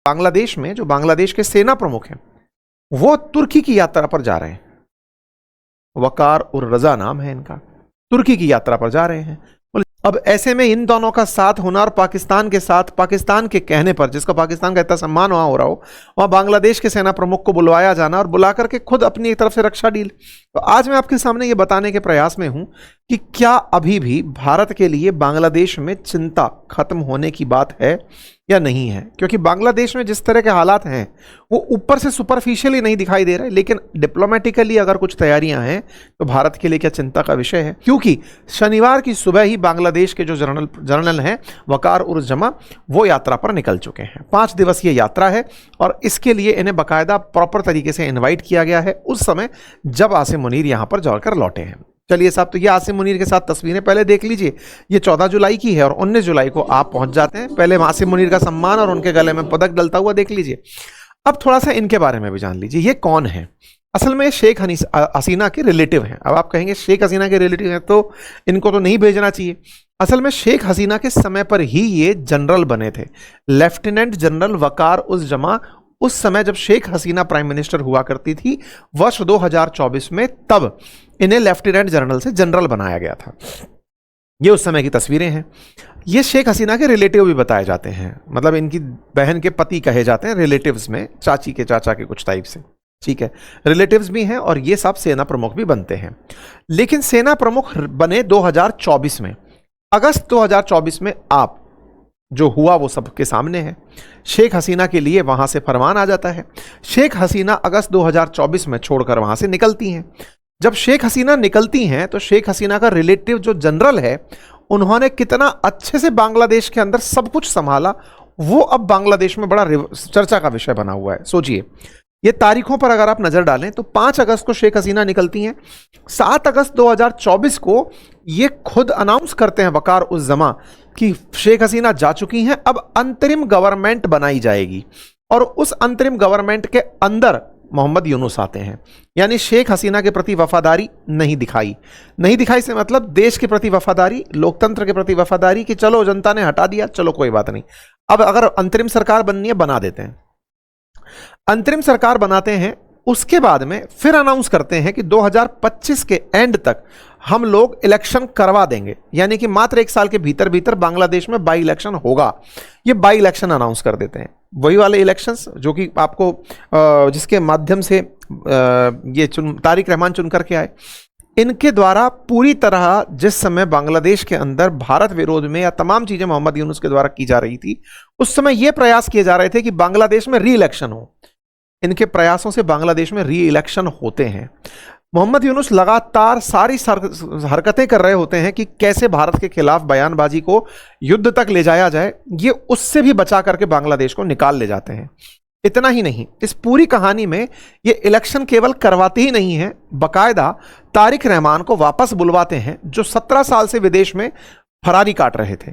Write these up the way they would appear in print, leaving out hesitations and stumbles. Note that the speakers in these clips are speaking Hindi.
बांग्लादेश में जो बांग्लादेश के सेना प्रमुख हैं वो तुर्की की यात्रा पर जा रहे हैं। वकार उर रजा नाम है इनका, तुर्की की यात्रा पर जा रहे हैं। अब ऐसे में इन दोनों का साथ होना और पाकिस्तान के साथ, पाकिस्तान के कहने पर, जिसका पाकिस्तान का इतना सम्मान वहां हो रहा हो, वहां बांग्लादेश के सेना प्रमुख को बुलवाया जाना और बुला करके खुद अपनी तरफ से रक्षा डील। तो आज मैं आपके सामने ये बताने के प्रयास में हूं कि क्या अभी भी भारत के लिए बांग्लादेश में चिंता खत्म होने की बात है या नहीं है। क्योंकि बांग्लादेश में जिस तरह के हालात हैं वो ऊपर से सुपरफिशियली नहीं दिखाई दे रहे, लेकिन डिप्लोमेटिकली अगर कुछ तैयारियां हैं तो भारत के लिए क्या चिंता का विषय है। क्योंकि शनिवार की सुबह ही बांग्लादेश के जो जनरल हैं वकार उर जमा, वो यात्रा पर निकल चुके हैं। 5 दिवसीय यात्रा है और इसके लिए इन्हें बाकायदा प्रॉपर तरीके से इन्वाइट किया गया है उस समय जब आसिम मुनीर यहां पर जाकर लौटे हैं। चलिए साहब, तो ये आसिम मुनीर के साथ तस्वीरें पहले देख लीजिए। ये 14 जुलाई की है और 19 जुलाई को आप पहुंच जाते हैं। पहले आसिम मुनीर का सम्मान और उनके गले में पदक डलता हुआ देख लीजिए। अब थोड़ा सा इनके बारे में भी जान लीजिए, ये कौन है। असल में शेख हसीना के रिलेटिव हैं। अब आप कहेंगे शेख हसीना के रिलेटिव हैं तो इनको तो नहीं भेजना चाहिए। असल में शेख हसीना के समय पर ही ये जनरल बने थे, लेफ्टिनेंट जनरल वकार उस जमा। उस समय जब शेख हसीना प्राइम मिनिस्टर हुआ करती थी वर्ष 2024 में, तब इन्हें लेफ्टिनेंट जनरल से जनरल बनाया गया था। ये उस समय की तस्वीरें हैं। ये शेख हसीना के रिलेटिव भी बताए जाते हैं, मतलब इनकी बहन के पति कहे जाते हैं रिलेटिव्स में, चाची के चाचा के कुछ टाइप से, ठीक है, रिलेटिव्स भी हैं। और ये सब सेना प्रमुख भी बनते हैं। लेकिन सेना प्रमुख बने 2024 में। अगस्त 2024 में आप जो हुआ वो सबके सामने है। शेख हसीना के लिए वहां से फरमान आ जाता है। शेख हसीना अगस्त 2024 में छोड़कर वहां से निकलती हैं। जब शेख हसीना निकलती हैं तो शेख हसीना का रिलेटिव जो जनरल है, उन्होंने कितना अच्छे से बांग्लादेश के अंदर सब कुछ संभाला, वो अब बांग्लादेश में बड़ा चर्चा का विषय बना हुआ है। सोचिए, ये तारीखों पर अगर आप नजर डालें तो 5 अगस्त को शेख हसीना निकलती हैं। 7 अगस्त 2024 को ये खुद अनाउंस करते हैं वकार उस जमा कि शेख हसीना जा चुकी हैं, अब अंतरिम गवर्नमेंट बनाई जाएगी। और उस अंतरिम गवर्नमेंट के अंदर मोहम्मद यूनुस आते हैं। यानी शेख हसीना के प्रति वफादारी नहीं दिखाई से मतलब देश के प्रति वफादारी, लोकतंत्र के प्रति वफादारी कि चलो जनता ने हटा दिया, चलो कोई बात नहीं, अब अगर अंतरिम सरकार बननी है बना देते हैं। अंतरिम सरकार बनाते हैं, उसके बाद में फिर अनाउंस करते हैं कि 2025 के एंड तक हम लोग इलेक्शन करवा देंगे। यानी कि मात्र 1 साल के भीतर भीतर बांग्लादेश में बाई इलेक्शन होगा। ये बाई इलेक्शन अनाउंस कर देते हैं, वही वाले इलेक्शंस जो कि आपको जिसके माध्यम से ये तारिक रहमान चुन करके आए। इनके द्वारा पूरी तरह जिस समय बांग्लादेश के अंदर भारत विरोध में या तमाम चीजें मोहम्मद यूनुस के द्वारा की जा रही थी, उस समय यह प्रयास किए जा रहे थे कि बांग्लादेश में री इलेक्शन हो। इनके प्रयासों से बांग्लादेश में री इलेक्शन होते हैं। मोहम्मद यूनुस लगातार सारी हरकतें कर रहे होते हैं कि कैसे भारत के खिलाफ बयानबाजी को युद्ध तक ले जाया जाए। ये उससे भी बचा करके बांग्लादेश को निकाल ले जाते हैं। इतना ही नहीं, इस पूरी कहानी में ये इलेक्शन केवल करवाते ही नहीं हैं, बकायदा तारिक रहमान को वापस बुलवाते हैं, जो 17 साल से विदेश में फरारी काट रहे थे।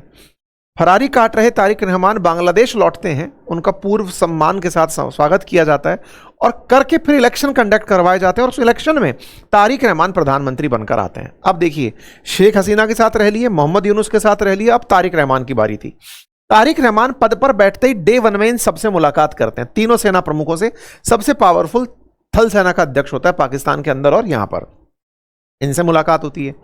फरारी काट रहे तारिक रहमान बांग्लादेश लौटते हैं, उनका पूर्व सम्मान के साथ स्वागत किया जाता है और करके फिर इलेक्शन कंडक्ट करवाए जाते हैं और उस इलेक्शन में तारिक रहमान प्रधानमंत्री बनकर आते हैं। अब देखिए, शेख हसीना के साथ रह लिए, मोहम्मद यूनुस के साथ रह लिए, अब तारिक रहमान की बारी थी। तारिक रहमान पद पर बैठते ही डे 1 में इन सबसे मुलाकात करते हैं, तीनों सेना प्रमुखों से। सबसे पावरफुल थल सेना का अध्यक्ष होता है पाकिस्तान के अंदर और यहां पर इनसे मुलाकात होती है।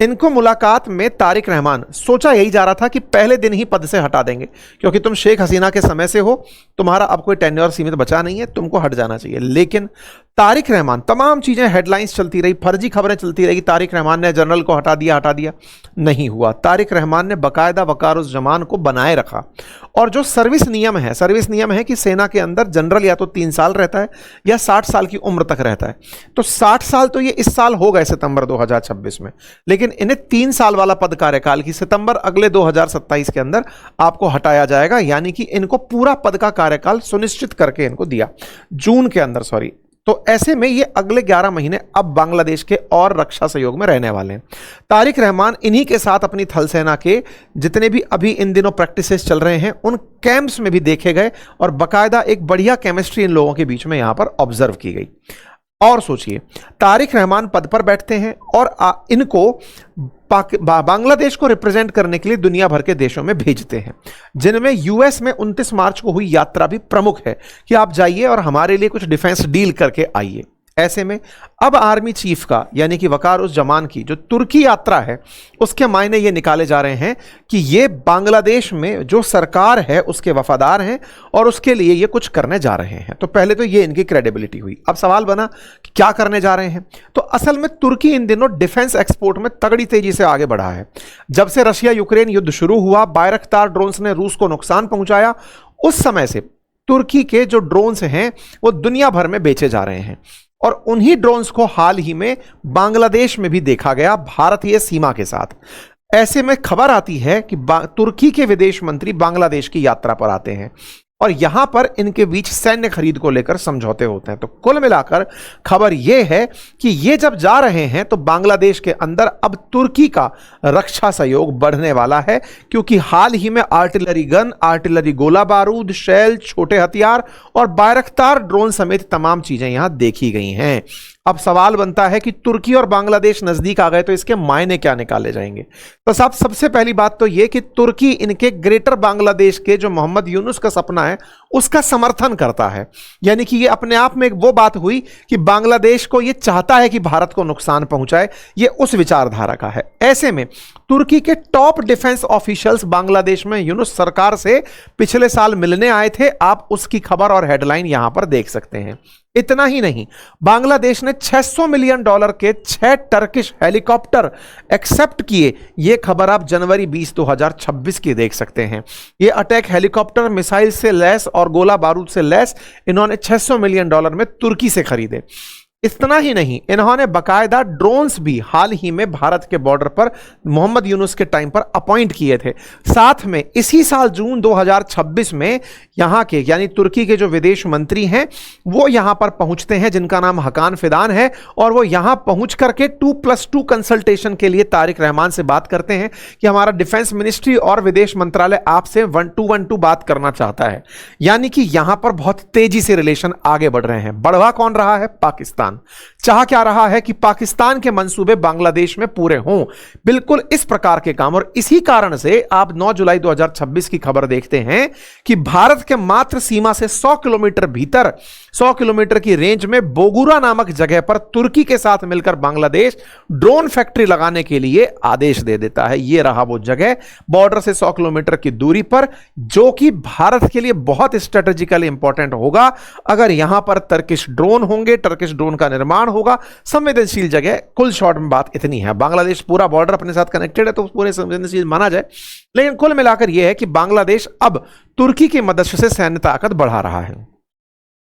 इनको मुलाकात में तारिक रहमान, सोचा यही जा रहा था कि पहले दिन ही पद से हटा देंगे, क्योंकि तुम शेख हसीना के समय से हो, तुम्हारा अब कोई टेन्योर सीमित बचा नहीं है, तुमको हट जाना चाहिए। लेकिन तारिक रहमान, तमाम चीजें हेडलाइंस चलती रही, फर्जी खबरें चलती रही, तारिक रहमान ने जनरल को हटा दिया, नहीं हुआ। तारिक रहमान ने बाकायदा वकार उस जमान को बनाए रखा। और जो सर्विस नियम है कि सेना के अंदर जनरल या तो 3 साल रहता है या 60 साल की उम्र तक रहता है। तो 60 साल तो ये इस साल हो गए सितंबर 2026 में, लेकिन इन्हें 3 साल वाला पद कार्यकाल की सितंबर अगले 2027 के अंदर आपको हटाया जाएगा। यानी कि इनको पूरा पद का कार्यकाल सुनिश्चित करके इनको दिया, जून के अंदर, सॉरी। तो ऐसे में ये अगले 11 महीने अब बांग्लादेश के और रक्षा सहयोग में रहने वाले हैं। तारिक रहमान इन्हीं के साथ अपनी थल सेना के जितने भी अभी इन दिनों प्रैक्टिसेस चल रहे हैं उन कैंप्स में भी देखे गए और बाकायदा एक बढ़िया केमिस्ट्री इन लोगों के बीच में यहां पर ऑब्जर्व की गई। और सोचिए, तारिक रहमान पद पर बैठते हैं और इनको बांग्लादेश को रिप्रेजेंट करने के लिए दुनिया भर के देशों में भेजते हैं, जिनमें यूएस में 29 मार्च को हुई यात्रा भी प्रमुख है कि आप जाइए और हमारे लिए कुछ डिफेंस डील करके आइए। ऐसे में अब आर्मी चीफ का यानी कि वकारुज्जमान की जो तुर्की यात्रा है, उसके मायने ये निकाले जा रहे हैं कि ये बांग्लादेश में जो सरकार है उसके वफादार हैं और उसके लिए ये कुछ करने जा रहे हैं। तो पहले तो ये इनकी क्रेडिबिलिटी हुई। अब सवाल बना कि क्या करने जा रहे हैं। तो असल में तुर्की इन दिनों डिफेंस एक्सपोर्ट में तगड़ी तेजी से आगे बढ़ा है। जब से रशिया यूक्रेन युद्ध शुरू हुआ, बायरख्तार ड्रोन्स ने रूस को नुकसान पहुंचाया, उस समय से तुर्की के जो ड्रोन्स हैं वो दुनिया भर में बेचे जा रहे हैं और उन्हीं ड्रोन्स को हाल ही में बांग्लादेश में भी देखा गया भारतीय सीमा के साथ। ऐसे में खबर आती है कि तुर्की के विदेश मंत्री बांग्लादेश की यात्रा पर आते हैं और यहां पर इनके बीच सैन्य खरीद को लेकर समझौते होते हैं। तो कुल मिलाकर खबर यह है कि ये जब जा रहे हैं तो बांग्लादेश के अंदर अब तुर्की का रक्षा सहयोग बढ़ने वाला है, क्योंकि हाल ही में आर्टिलरी गन, आर्टिलरी गोला बारूद, शैल, छोटे हथियार और बायरख्तार ड्रोन समेत तमाम चीजें यहां देखी गई हैं। अब सवाल बनता है कि तुर्की और बांग्लादेश नजदीक आ गए तो इसके मायने क्या निकाले जाएंगे। तो साहब सबसे पहली बात तो यह कि तुर्की इनके ग्रेटर बांग्लादेश के जो मोहम्मद यूनुस का सपना है उसका समर्थन करता है। यानी कि यह अपने आप में एक वो बात हुई कि बांग्लादेश को यह चाहता है कि भारत को नुकसान पहुंचाए, यह उस विचारधारा का है। ऐसे में तुर्की के टॉप डिफेंस ऑफिशियल्स बांग्लादेश में यूनुस सरकार से पिछले साल मिलने आए थे। आप उसकी खबर और हेडलाइन यहां पर देख सकते हैं। इतना ही नहीं, बांग्लादेश ने $600 मिलियन के 6 टर्किश हेलीकॉप्टर एक्सेप्ट किए। यह खबर आप जनवरी 20, 2026 की देख सकते हैं। यह अटैक हेलीकॉप्टर मिसाइल से लैस और गोला बारूद से लैस इन्होंने $600 मिलियन में तुर्की से खरीदे। इतना ही नहीं, इन्होंने बाकायदा ड्रोन्स भी हाल ही में भारत के बॉर्डर पर मोहम्मद यूनुस के टाइम पर अपॉइंट किए थे। साथ में इसी साल जून 2026 में यहां के यानी तुर्की के जो विदेश मंत्री हैं वो यहां पर पहुंचते हैं, जिनका नाम हकान फिदान है, और वो यहां पहुंच करके 2+2 कंसल्टेशन के लिए तारिक रहमान से बात करते हैं कि हमारा डिफेंस मिनिस्ट्री और विदेश मंत्रालय आपसे 1-2 बात करना चाहता है। यानी कि यहां पर बहुत तेजी से रिलेशन आगे बढ़ रहे हैं। बढ़वा कौन रहा है? पाकिस्तान। चाह क्या रहा है कि पाकिस्तान के मंसूबे बांग्लादेश में पूरे हों। बिल्कुल इस प्रकार के काम, और इसी कारण से आप 9 जुलाई 2026 की खबर देखते हैं कि भारत के मात्र सीमा से 100 किलोमीटर भीतर 100 किलोमीटर की रेंज में बोगुरा नामक जगह पर तुर्की के साथ मिलकर बांग्लादेश ड्रोन फैक्ट्री लगाने के लिए आदेश दे देता है। यह रहा वो जगह बॉर्डर से 100 किलोमीटर की दूरी पर, जो कि भारत के लिए बहुत स्ट्रेटेजिकली इंपॉर्टेंट होगा। अगर यहां पर टर्किश ड्रोन होंगे, टर्किश ड्रोन का निर्माण होगा, संवेदनशील जगह। कुल शॉर्ट में बात इतनी है। बांग्लादेश पूरा बॉर्डर अपने साथ कनेक्टेड है तो पूरे संवेदनशील माना जाए, लेकिन कुल मिलाकर यह है कि बांग्लादेश अब तुर्की की मदद से सैन्य ताकत बढ़ा रहा है।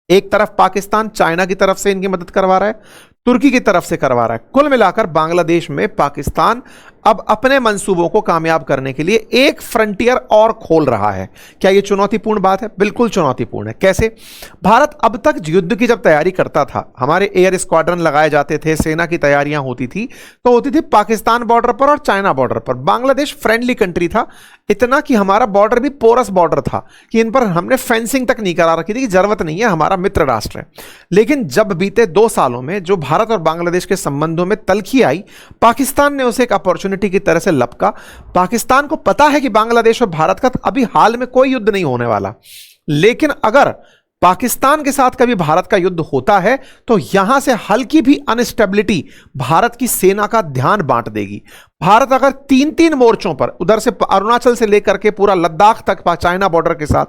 एक तरफ पाकिस्तान चाइना की तरफ से इनकी मदद करवा रहा है, तुर्की की तरफ से करवा रहा है। कुल मिलाकर बांग्लादेश में पाकिस्तान अब अपने मंसूबों को कामयाब करने के लिए एक फ्रंटियर और खोल रहा है। क्या यह चुनौतीपूर्ण बात है? बिल्कुल चुनौतीपूर्ण है। कैसे? भारत अब तक युद्ध की जब तैयारी करता था, हमारे एयर स्क्वाड्रन लगाए जाते थे, सेना की तैयारियां होती थी, तो होती थी पाकिस्तान बॉर्डर पर और चाइना बॉर्डर पर। बांग्लादेश फ्रेंडली कंट्री था, इतना कि हमारा बॉर्डर भी पोरस बॉर्डर था कि इन पर हमने फेंसिंग तक नहीं करा रखी थी कि जरूरत नहीं है, हमारा मित्र राष्ट्र है। लेकिन जब बीते 2 सालों में जो भारत और बांग्लादेश के संबंधों में तलखी आई, पाकिस्तान ने उसे एक अपॉर्चुनिटी की तरह से लपका। पाकिस्तान को पता है कि बांग्लादेश और भारत का अभी हाल में कोई युद्ध नहीं होने वाला, लेकिन अगर पाकिस्तान के साथ कभी भारत का युद्ध होता है तो यहां से हल्की भी अनस्टेबिलिटी भारत की सेना का ध्यान बांट देगी। भारत अगर 3-3 मोर्चों पर, उधर से अरुणाचल से लेकर के पूरा लद्दाख तक चाइना बॉर्डर के साथ,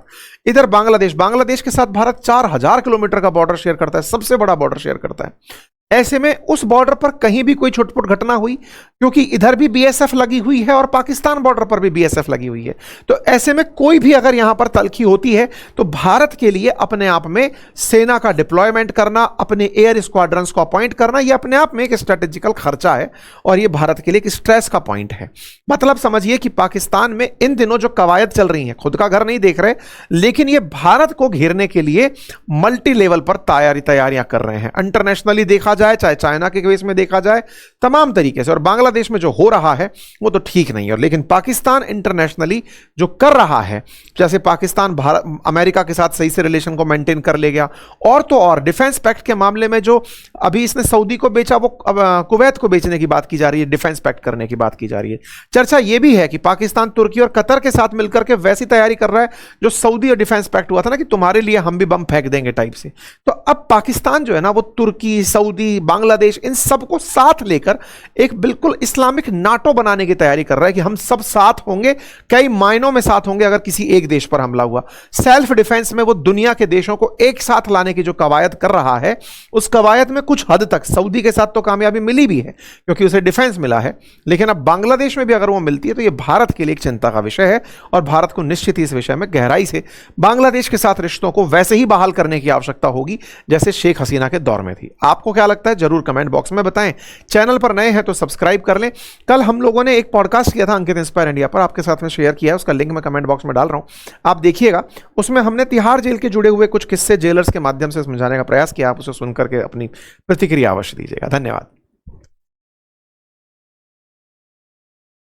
इधर बांग्लादेश के साथ भारत 4000 किलोमीटर का बॉर्डर शेयर करता है, सबसे बड़ा बॉर्डर शेयर करता है। ऐसे में उस बॉर्डर पर कहीं भी कोई छुटपुट घटना हुई, क्योंकि इधर भी बीएसएफ लगी हुई है और पाकिस्तान बॉर्डर पर भी बीएसएफ लगी हुई है, तो ऐसे में कोई भी अगर यहां पर तलखी होती है तो भारत के लिए अपने आप में सेना का डिप्लॉयमेंट करना, अपने एयर स्क्वाड्रंस को अपॉइंट करना, यह अपने आप में एक स्ट्रेटेजिकल खर्चा है और यह भारत के लिए एक स्ट्रेस का पॉइंट है। मतलब समझिए कि पाकिस्तान में इन दिनों जो कवायद चल रही हैं, खुद का घर नहीं देख रहे, लेकिन यह भारत को घेरने के लिए मल्टी लेवल पर तैयारियां कर रहे हैं। इंटरनेशनली देखा देखा जाए, चाहे चाइना के केस में देखा जाए, तमाम तरीके से। और बांग्लादेश में जो हो रहा है वो तो ठीक नहीं है। लेकिन पाकिस्तान इंटरनेशनली जो कर रहा है, जैसे पाकिस्तान भारत अमेरिका के साथ सही से रिलेशन को मेंटेन कर ले गया, और तो और डिफेंस पैक्ट के मामले में जो अभी इसने सऊदी को बेचा, वो कुवैत को बेचने की बात की जा रही है, डिफेंस पैक्ट करने की बात की जा रही है। चर्चा यह भी है कि पाकिस्तान तुर्की और कतर के साथ मिलकर के वैसी तैयारी कर रहा है जो सऊदी और डिफेंस पैक्ट हुआ था ना, कि तुम्हारे लिए हम भी बम फेंक देंगे टाइप से। तो अब पाकिस्तान जो है ना, वो तुर्की, सऊदी, बांग्लादेश, इन सबको साथ लेकर एक बिल्कुल इस्लामिक नाटो बनाने की तैयारी कर रहा है कि हम सब साथ होंगे, कई मायनों में साथ होंगे अगर किसी एक देश पर हमला हुआ। सेल्फ डिफेंस में वो दुनिया के देशों को एक साथ लाने की जो कवायद कर रहा है, उस कवायद में कुछ हद तक सऊदी के साथ तो कामयाबी मिली भी है क्योंकि उसे डिफेंस मिला है, लेकिन अब बांग्लादेश में भी अगर वो मिलती है तो ये भारत के लिए एक चिंता का विषय है। और भारत को निश्चित ही इस विषय में गहराई से बांग्लादेश के साथ रिश्तों को वैसे ही बहाल करने की आवश्यकता होगी जैसे शेख हसीना के दौर में थी। आपको क्या लगता है जरूर कमेंट बॉक्स में बताएं। चैनल पर नए हैं तो सब्सक्राइब कर लें। कल हम लोगों ने एक पॉडकास्ट किया था अंकित इंस्पायर इंडिया पर, आपके साथ में शेयर किया है, उसका लिंक मैं कमेंट बॉक्स में डाल रहा हूं, आप देखिएगा। उसमें हमने तिहाड़ जेल के जुड़े हुए कुछ किस्से जेलर्स के माध्यम से समझाने का प्रयास किया। आप उसे सुनकर के अपनी प्रतिक्रिया अवश्य दीजिएगा। धन्यवाद।